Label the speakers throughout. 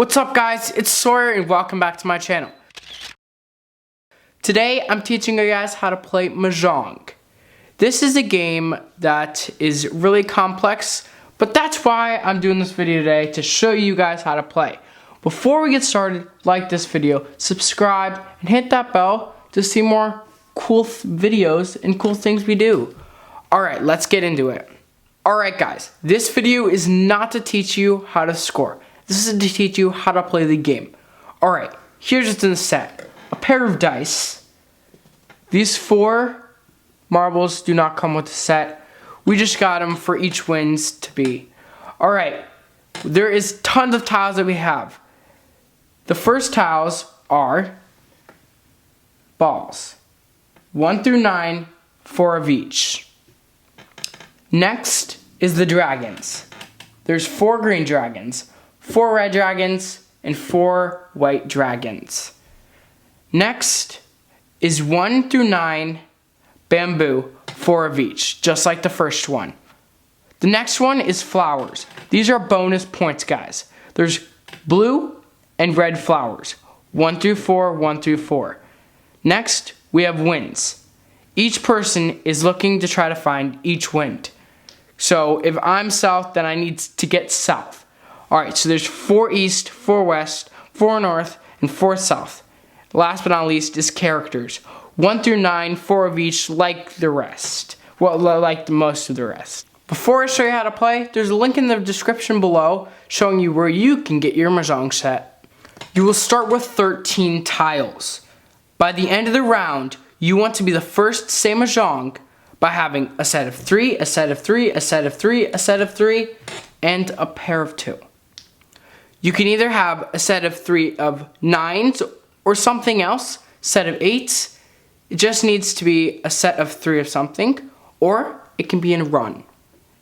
Speaker 1: What's up guys, it's Sawyer and welcome back to my channel. Today I'm teaching you guys how to play Mahjong. This is a game that is really complex, but that's why I'm doing this video today, to show you guys how to play. Before we get started, like this video, subscribe, and hit that bell to see more cool videos and cool things we do. Alright, let's get into it. Alright guys, this video is not to teach you how to score. This is to teach you how to play the game. Alright, here's what's in the set. A pair of dice. These 4 marbles do not come with the set. We just got them for each wins to be. Alright, there is tons of tiles that we have. The first tiles are balls. 1 through 9, 4 of each. Next is the dragons. There's 4 green dragons, 4 red dragons, and 4 white dragons. Next is 1 through 9 bamboo, 4 of each, just like the first one. The next one is flowers. These are bonus points, guys. There's blue and red flowers, 1 through 4, 1 through 4. Next, we have winds. Each person is looking to try to find each wind. So if I'm south, then I need to get south. Alright, so there's 4 east, 4 west, 4 north, and 4 south. Last but not least is characters. 1 through 9, 4 of each, like the rest. Well, like most of the rest. Before I show you how to play, there's a link in the description below showing you where you can get your Mahjong set. You will start with 13 tiles. By the end of the round, you want to be the first to say Mahjong by having a set of 3, a set of 3, a set of 3, a set of 3, and a pair of 2. You can either have a set of 3 of 9s or something else, set of 8s. It just needs to be a set of 3 of something, or it can be in a run.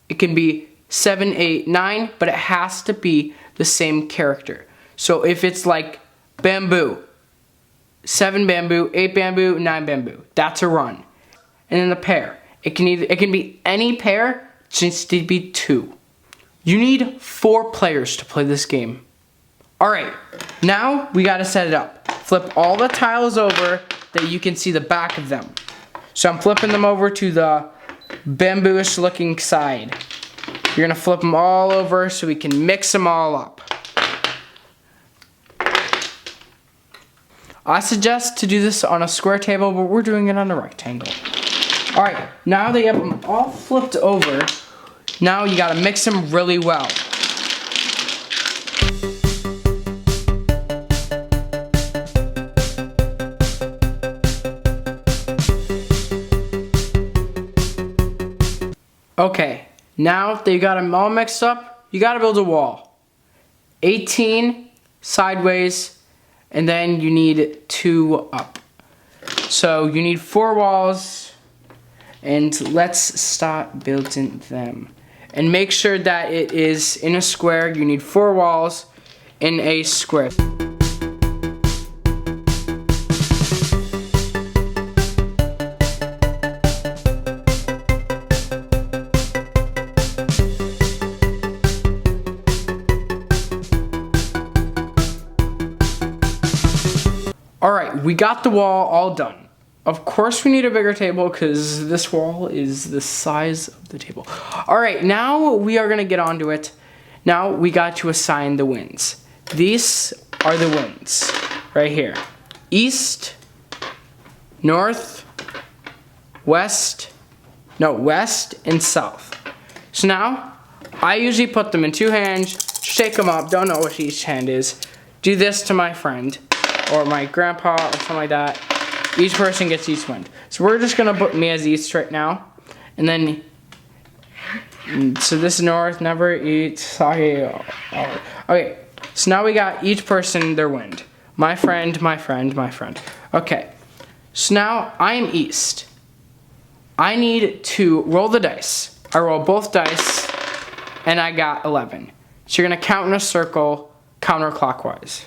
Speaker 1: It can be 7, 8, 9, but it has to be the same character. So if it's like bamboo, 7 bamboo, 8 bamboo, 9 bamboo, that's a run. And then the pair, it can be any pair, it needs to be 2. You need 4 players to play this game. Alright, now we gotta set it up. Flip all the tiles over that you can see the back of them. So I'm flipping them over to the bamboo-ish looking side. You're gonna flip them all over so we can mix them all up. I suggest to do this on a square table, but we're doing it on a rectangle. Alright, now that you have them all flipped over, now you gotta mix them really well. Okay, now that you got them all mixed up, you gotta build a wall. 18 sideways, and then you need 2 up. So you need 4 walls, and let's start building them. And make sure that it is in a square. You need 4 walls in a square. Alright, we got the wall all done. Of course we need a bigger table because this wall is the size of the table. Alright, now we are going to get onto it. Now we got to assign the winds. These are the winds right here. East, north, west, and south. So now, I usually put them in 2 hands, shake them up, don't know what each hand is. Do this to my friend, or my grandpa, or something like that. Each person gets each wind. So we're just gonna put me as east right now. And then, so this is north, never eat, okay, so now we got each person their wind. My friend, my friend, my friend. Okay, so now I'm east. I need to roll the dice. I roll both dice, and I got 11. So you're gonna count in a circle, counterclockwise.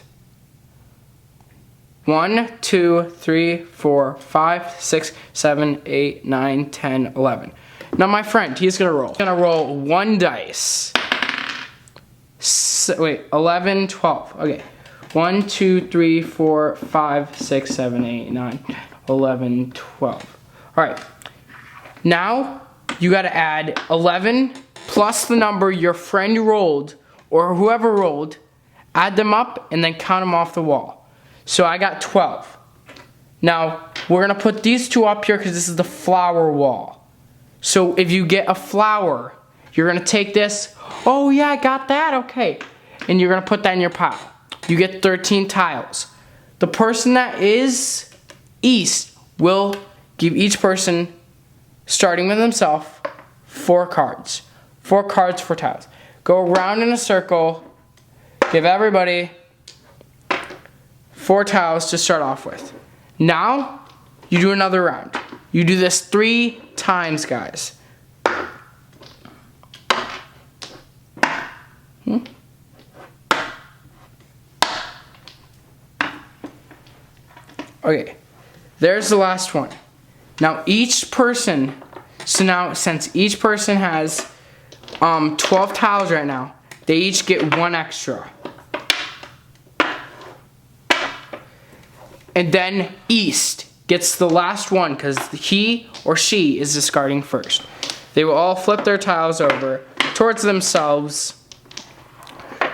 Speaker 1: 1, 2, 3, 4, 5, 6, 7, 8, 9, 10, 11. Now my friend, he's gonna roll. He's gonna roll 1 dice. wait, 11, 12. Okay. 1, 2, 3, 4, 5, 6, 7, 8, 9, 11, 12. All right. Now you got to add 11 plus the number your friend rolled or whoever rolled. Add them up and then count them off the wall. So I got 12. Now we're going to put these two up here because this is the flower wall. So if you get a flower, you're going to take this. Oh yeah, I got that. Okay. And you're going to put that in your pile. You get 13 tiles. The person that is east will give each person, starting with himself, 4 cards. 4 cards, 4 tiles. Go around in a circle. Give everybody 4 tiles to start off with. Now, you do another round. You do this 3 times, guys. Okay, there's the last one. Now each person, so now since each person has 12 tiles right now, they each get 1 extra. And then East gets the last one because he or she is discarding first. They will all flip their tiles over towards themselves.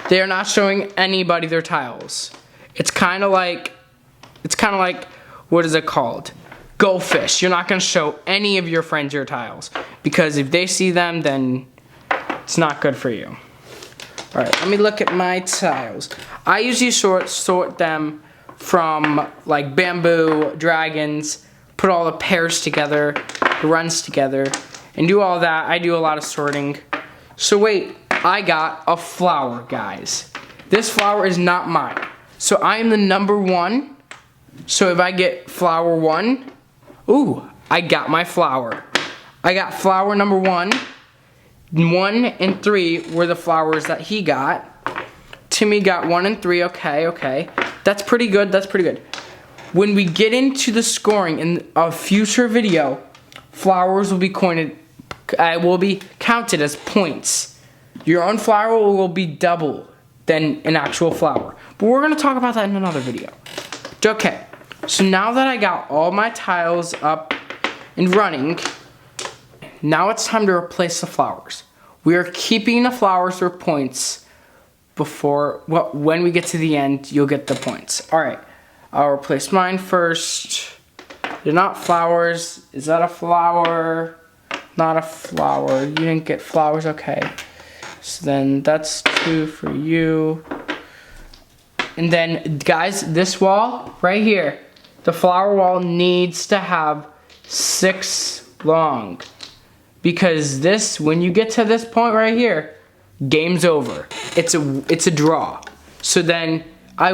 Speaker 1: They are not showing anybody their tiles. It's kind of like, what is it called? Go fish. You're not going to show any of your friends your tiles because if they see them, then it's not good for you. All right, let me look at my tiles. I usually sort them from like bamboo, dragons, put all the pairs together, the runs together, and do all that. I do a lot of sorting. So wait, I got a flower, guys. This flower is not mine. So I am the number 1. So if I get flower 1, ooh, I got my flower. I got flower number 1. 1 and 3 were the flowers that he got. Timmy got 1 and 3. Okay. That's pretty good. That's pretty good. When we get into the scoring in a future video, flowers will be counted as points. Your own flower will be double than an actual flower. But we're going to talk about that in another video. Okay, so now that I got all my tiles up and running, now it's time to replace the flowers. We are keeping the flowers for points when we get to the end, you'll get the points. All right, I'll replace mine first. They're not flowers. Is that a flower? Not a flower. You didn't get flowers, okay. So then that's 2 for you. And then, guys, this wall right here, the flower wall needs to have 6 long. Because this, when you get to this point right here, game's over. It's a draw. So then,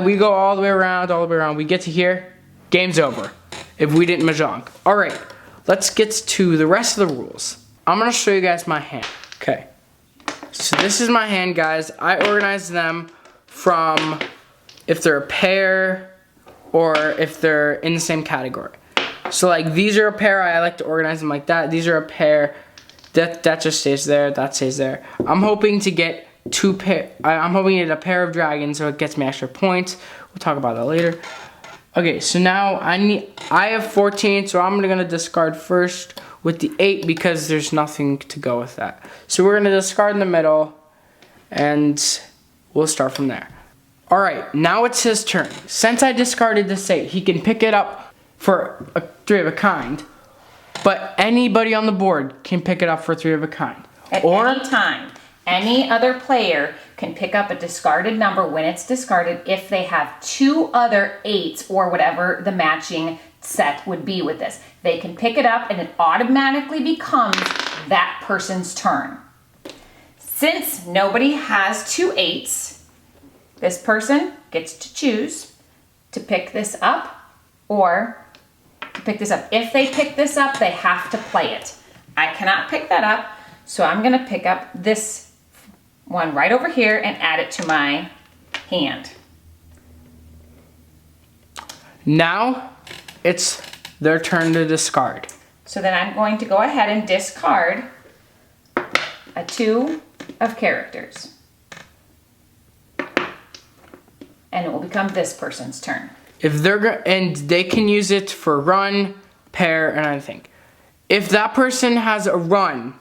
Speaker 1: we go all the way around, we get to here, game's over. If we didn't mahjong. Alright, let's get to the rest of the rules. I'm going to show you guys my hand. Okay. So this is my hand, guys. I organize them from if they're a pair or if they're in the same category. So like these are a pair, I like to organize them like that. These are a pair, that just stays there, that stays there. I'm hoping to get I'm hoping to get a pair of dragons so it gets me extra points. We'll talk about that later. Okay, so now I have 14, so I'm gonna discard first with the 8 because there's nothing to go with that. So we're gonna discard in the middle and we'll start from there. All right, now it's his turn. Since I discarded this 8, he can pick it up for a 3 of a kind, but anybody on the board can pick it up for 3 of a kind.
Speaker 2: At any time, any other player can pick up a discarded number when it's discarded if they have 2 other 8s or whatever the matching set would be with this. They can pick it up and it automatically becomes that person's turn. Since nobody has 2 8s, this person gets to choose to pick this up or to pick this up. If they pick this up, they have to play it. I cannot pick that up, so I'm gonna pick up this one right over here and add it to my hand.
Speaker 1: Now it's their turn to discard.
Speaker 2: So then I'm going to go ahead and discard a 2 of characters. and it will become this person's turn.
Speaker 1: If and they can use it for run, pair, and anything. If that person has a run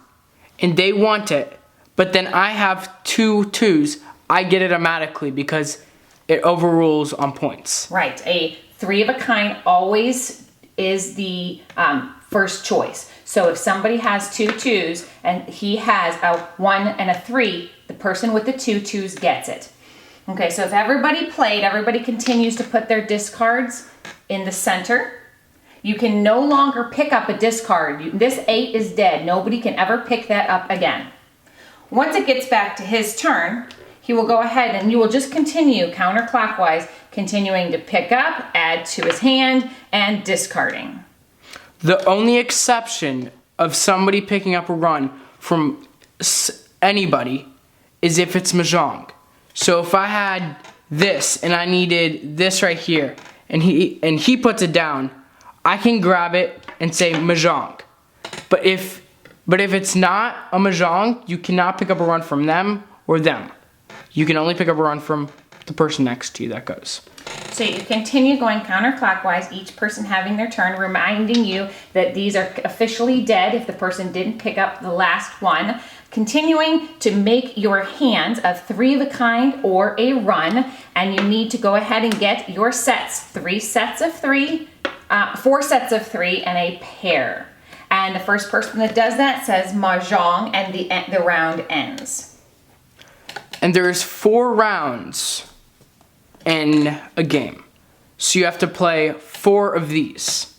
Speaker 1: and they want it, but then I have 2 twos, I get it automatically because it overrules on points.
Speaker 2: Right. A 3 of a kind always is the first choice. So if somebody has 2 twos and he has a 1 and a 3, the person with the 2 twos gets it. Okay, so if everybody played, everybody continues to put their discards in the center. You can no longer pick up a discard. This 8 is dead. Nobody can ever pick that up again. Once it gets back to his turn, he will go ahead and you will just continue counterclockwise, continuing to pick up, add to his hand, and discarding.
Speaker 1: The only exception of somebody picking up a run from anybody is if it's Mahjong. So if I had this and I needed this right here and he puts it down, I can grab it and say Mahjong. But if it's not a Mahjong, you cannot pick up a run from them or them. You can only pick up a run from the person next to you that goes.
Speaker 2: So you continue going counterclockwise, each person having their turn, reminding you that these are officially dead if the person didn't pick up the last one. Continuing to make your hands of 3 of a kind or a run, and you need to go ahead and get your sets, 3 sets of 3, 4 sets of 3, and a pair. And the first person that does that says Mahjong, and the round ends.
Speaker 1: And there's 4 rounds in a game. So you have to play 4 of these.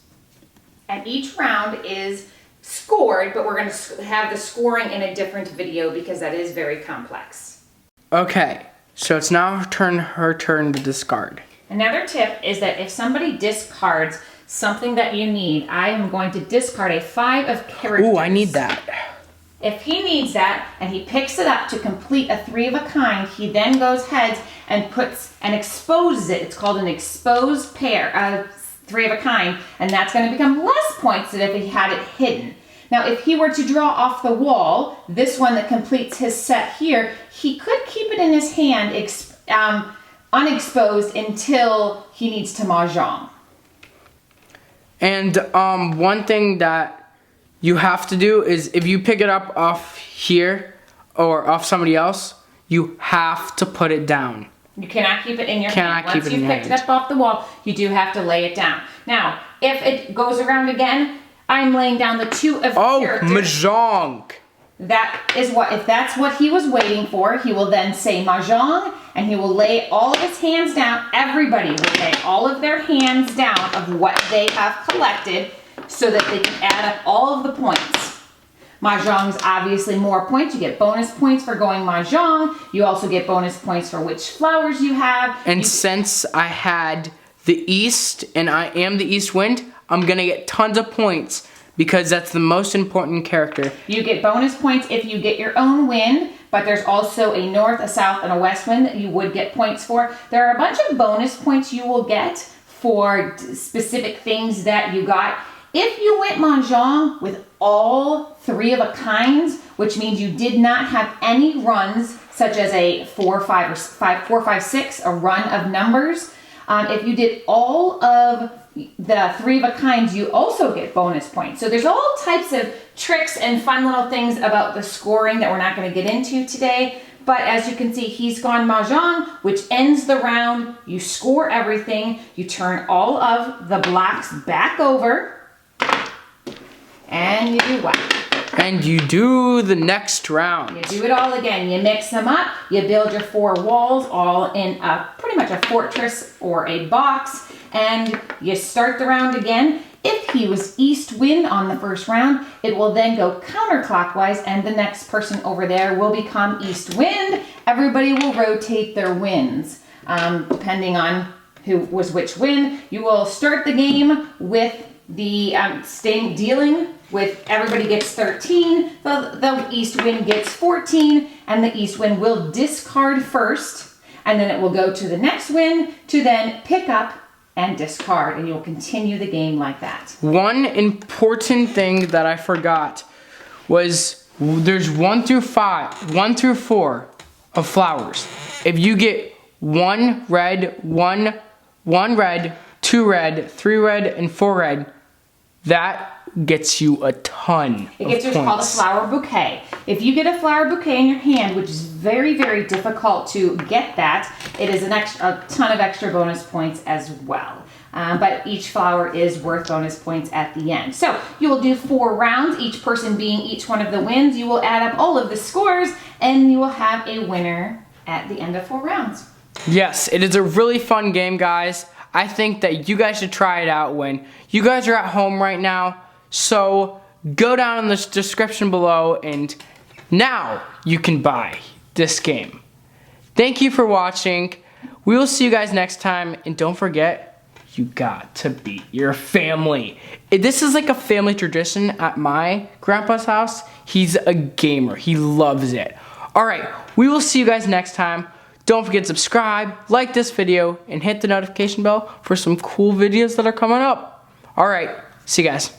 Speaker 2: And each round is scored, but we're going to have the scoring in a different video because that is very complex.
Speaker 1: Okay, so it's now her turn to discard.
Speaker 2: Another tip is that if somebody discards something that you need, I am going to discard a 5 of characters.
Speaker 1: Ooh, I need that.
Speaker 2: If he needs that and he picks it up to complete a 3 of a kind, he then goes heads and exposes it. It's called an exposed pair, 3 of a kind, and that's going to become less points than if he had it hidden. Now, if he were to draw off the wall, this one that completes his set here, he could keep it in his hand unexposed until he needs to Mahjong.
Speaker 1: And one thing that you have to do is if you pick it up off here or off somebody else, you have to put it down.
Speaker 2: You cannot keep it in your hand. Once you've picked it up off the wall, you do have to lay it down. Now, if it goes around again, I'm laying down the 2 of characters.
Speaker 1: Oh, Mahjong.
Speaker 2: That is what, if that's what he was waiting for, he will then say Mahjong, and he will lay all of his hands down. Everybody will lay all of their hands down of what they have collected so that they can add up all of the points. Mahjong's obviously more points. You get bonus points for going Mahjong. You also get bonus points for which flowers you have.
Speaker 1: And since I had the East and I am the East Wind, I'm going to get tons of points because that's the most important character.
Speaker 2: You get bonus points if you get your own wind, but there's also a North, a South, and a West Wind that you would get points for. There are a bunch of bonus points you will get for specific things that you got. If you went Mahjong with all 3 of a kinds, which means you did not have any runs, such as a 4, 5, 6, a run of numbers. If you did all of the 3 of a kinds, you also get bonus points. So there's all types of tricks and fun little things about the scoring that we're not going to get into today. But as you can see, he's gone Mahjong, which ends the round. You score everything. You turn all of the blocks back over. And you do what?
Speaker 1: And you do the next round.
Speaker 2: You do it all again. You mix them up. You build your 4 walls all in pretty much a fortress or a box. And you start the round again. If he was East Wind on the first round, it will then go counterclockwise and the next person over there will become East Wind. Everybody will rotate their winds depending on who was which wind. You will start the game with the dealing with everybody gets 13, the East Wind gets 14, and the East Wind will discard first, and then it will go to the next wind to then pick up and discard, and you'll continue the game like that.
Speaker 1: One important thing that I forgot was there's 1 through 4 of flowers. If you get 1 red, 1 red, 2 red, 3 red, and 4 red, that gets you a ton
Speaker 2: It gets
Speaker 1: of
Speaker 2: what's called a
Speaker 1: points.
Speaker 2: flower bouquet. If you get a flower bouquet in your hand, which is very, very difficult to get that, it is a ton of extra bonus points as well. But each flower is worth bonus points at the end. So you will do 4 rounds, each person being each one of the wins. You will add up all of the scores, and you will have a winner at the end of 4 rounds.
Speaker 1: Yes, it is a really fun game, guys. I think that you guys should try it out when you guys are at home right now. So go down in the description below, and now you can buy this game. Thank you for watching. We will see you guys next time, and don't forget, you got to beat your family. This is like a family tradition at my grandpa's house. He's a gamer. He loves it. All right, we will see you guys next time. Don't forget to subscribe, like this video, and hit the notification bell for some cool videos that are coming up. All right, see you guys.